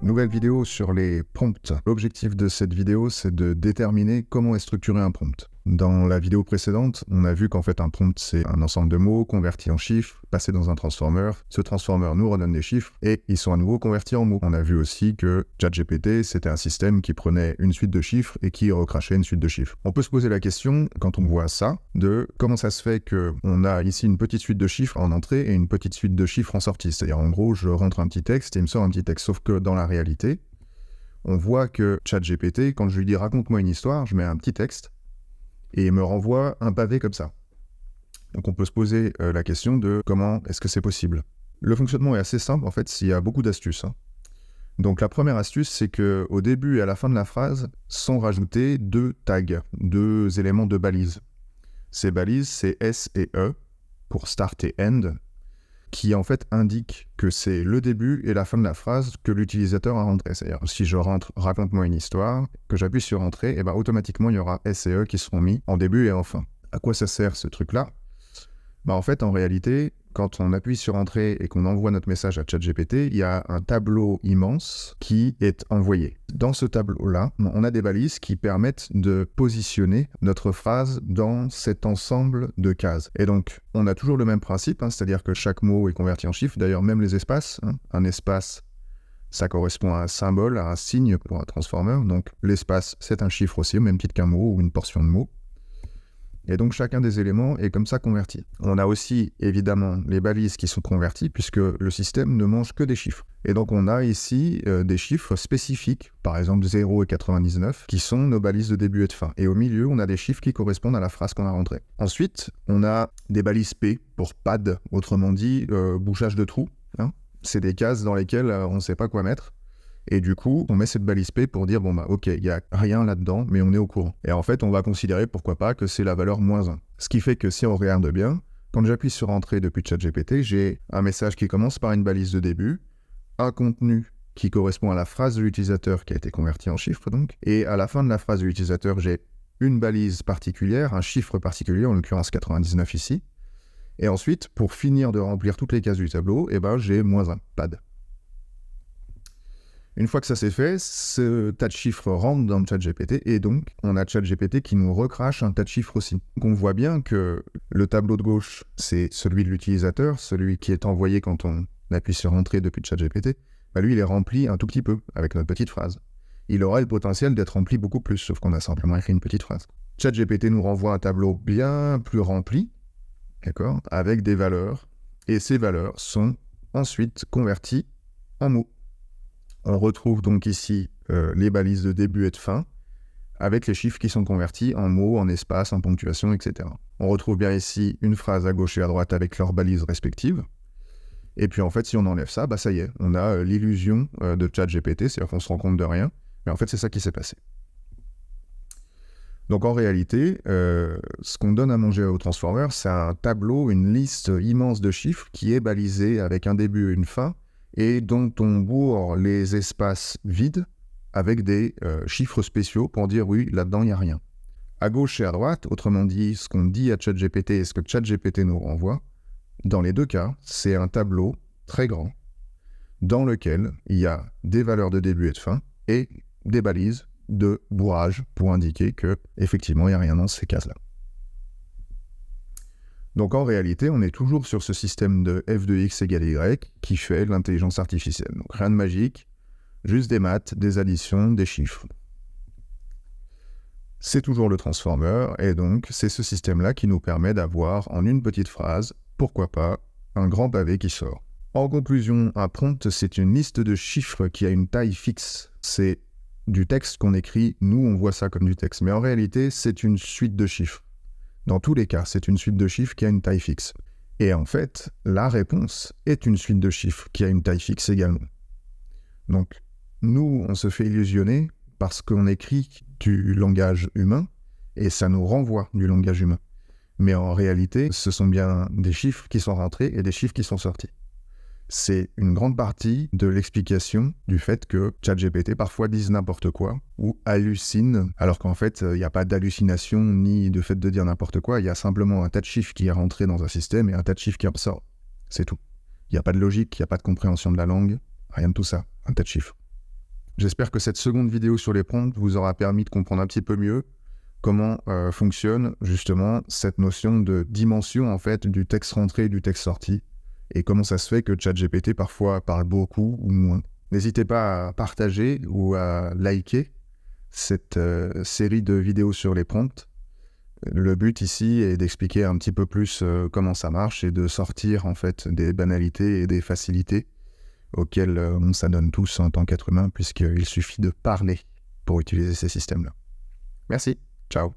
Nouvelle vidéo sur les prompts. L'objectif de cette vidéo, c'est de déterminer comment est structuré un prompt. Dans la vidéo précédente, on a vu qu'en fait un prompt, c'est un ensemble de mots convertis en chiffres, passés dans un transformer. Ce transformer nous redonne des chiffres et ils sont à nouveau convertis en mots. On a vu aussi que ChatGPT, c'était un système qui prenait une suite de chiffres et qui recrachait une suite de chiffres. On peut se poser la question, quand on voit ça, de comment ça se fait qu'on a ici une petite suite de chiffres en entrée et une petite suite de chiffres en sortie. C'est-à-dire, en gros, je rentre un petit texte et il me sort un petit texte. Sauf que dans la réalité, on voit que ChatGPT, quand je lui dis « raconte-moi une histoire », je mets un petit texte et il me renvoie un pavé comme ça. Donc on peut se poser la question de comment est-ce que c'est possible. Le fonctionnement est assez simple, en fait, il y a beaucoup d'astuces. Donc la première astuce, c'est qu'au début et à la fin de la phrase sont rajoutés deux tags, deux éléments de balise. Ces balises, c'est S et E, pour start et end, qui en fait indiquent que c'est le début et la fin de la phrase que l'utilisateur a rentré. C'est-à-dire, si je rentre « raconte-moi une histoire », que j'appuie sur « Entrée », et automatiquement, il y aura S et E qui seront mis en début et en fin. À quoi ça sert ce truc-là ? En fait, en réalité, quand on appuie sur « Entrée » et qu'on envoie notre message à ChatGPT, il y a un tableau immense qui est envoyé. Dans ce tableau-là, on a des balises qui permettent de positionner notre phrase dans cet ensemble de cases. Et donc, on a toujours le même principe, c'est-à-dire que chaque mot est converti en chiffres. D'ailleurs, même les espaces, un espace, ça correspond à un symbole, à un signe pour un transformer. Donc, l'espace, c'est un chiffre aussi, au même titre qu'un mot ou une portion de mot. Et donc, chacun des éléments est comme ça converti. On a aussi, évidemment, les balises qui sont converties, puisque le système ne mange que des chiffres. Et donc, on a ici des chiffres spécifiques, par exemple 0 et 99, qui sont nos balises de début et de fin. Et au milieu, on a des chiffres qui correspondent à la phrase qu'on a rentrée. Ensuite, on a des balises P pour pad, autrement dit, bouchage de trous. C'est des cases dans lesquelles on ne sait pas quoi mettre. Et du coup, on met cette balise P pour dire, ok, il n'y a rien là-dedans, mais on est au courant. Et en fait, on va considérer, pourquoi pas, que c'est la valeur -1. Ce qui fait que si on regarde bien, quand j'appuie sur Entrée depuis ChatGPT, j'ai un message qui commence par une balise de début, un contenu qui correspond à la phrase de l'utilisateur qui a été convertie en chiffre, donc, et à la fin de la phrase de l'utilisateur, j'ai une balise particulière, un chiffre particulier, en l'occurrence 99 ici. Et ensuite, pour finir de remplir toutes les cases du tableau, j'ai -1, pad. Une fois que ça c'est fait, ce tas de chiffres rentre dans ChatGPT et donc on a ChatGPT qui nous recrache un tas de chiffres aussi. Donc on voit bien que le tableau de gauche, c'est celui de l'utilisateur, celui qui est envoyé quand on appuie sur Entrée depuis ChatGPT. Lui, il est rempli un tout petit peu avec notre petite phrase. Il aurait le potentiel d'être rempli beaucoup plus, sauf qu'on a simplement écrit une petite phrase. ChatGPT nous renvoie un tableau bien plus rempli, d'accord, avec des valeurs, et ces valeurs sont ensuite converties en mots. On retrouve donc ici les balises de début et de fin, avec les chiffres qui sont convertis en mots, en espaces, en ponctuation, etc. On retrouve bien ici une phrase à gauche et à droite avec leurs balises respectives. Et puis en fait, si on enlève ça, ça y est, on a l'illusion de ChatGPT, c'est-à-dire qu'on se rend compte de rien, mais en fait c'est ça qui s'est passé. Donc en réalité, ce qu'on donne à manger au transformer, c'est un tableau, une liste immense de chiffres qui est balisée avec un début et une fin, et dont on bourre les espaces vides avec des chiffres spéciaux pour dire oui, là-dedans, il n'y a rien. À gauche et à droite, autrement dit, ce qu'on dit à ChatGPT et ce que ChatGPT nous renvoie, dans les deux cas, c'est un tableau très grand dans lequel il y a des valeurs de début et de fin et des balises de bourrage pour indiquer que effectivement, il n'y a rien dans ces cases-là. Donc en réalité, on est toujours sur ce système de f de x égale y qui fait l'intelligence artificielle. Donc rien de magique, juste des maths, des additions, des chiffres. C'est toujours le transformer, et donc c'est ce système-là qui nous permet d'avoir en une petite phrase, pourquoi pas, un grand pavé qui sort. En conclusion, un prompt, c'est une liste de chiffres qui a une taille fixe. C'est du texte qu'on écrit, nous on voit ça comme du texte, mais en réalité, c'est une suite de chiffres. Dans tous les cas, c'est une suite de chiffres qui a une taille fixe. Et en fait, la réponse est une suite de chiffres qui a une taille fixe également. Donc, nous, on se fait illusionner parce qu'on écrit du langage humain et ça nous renvoie du langage humain. Mais en réalité, ce sont bien des chiffres qui sont rentrés et des chiffres qui sont sortis. C'est une grande partie de l'explication du fait que ChatGPT parfois dise n'importe quoi ou hallucine, alors qu'en fait, il n'y a pas d'hallucination ni de fait de dire n'importe quoi, il y a simplement un tas de chiffres qui est rentré dans un système et un tas de chiffres qui en sort. C'est tout. Il n'y a pas de logique, il n'y a pas de compréhension de la langue, rien de tout ça, un tas de chiffres. J'espère que cette seconde vidéo sur les prompts vous aura permis de comprendre un petit peu mieux comment fonctionne justement cette notion de dimension en fait du texte rentré et du texte sorti, et comment ça se fait que ChatGPT parfois parle beaucoup ou moins. N'hésitez pas à partager ou à liker cette série de vidéos sur les prompts. Le but ici est d'expliquer un petit peu plus comment ça marche et de sortir en fait des banalités et des facilités auxquelles on s'adonne tous en tant qu'être humain, puisqu'il suffit de parler pour utiliser ces systèmes-là. Merci, ciao.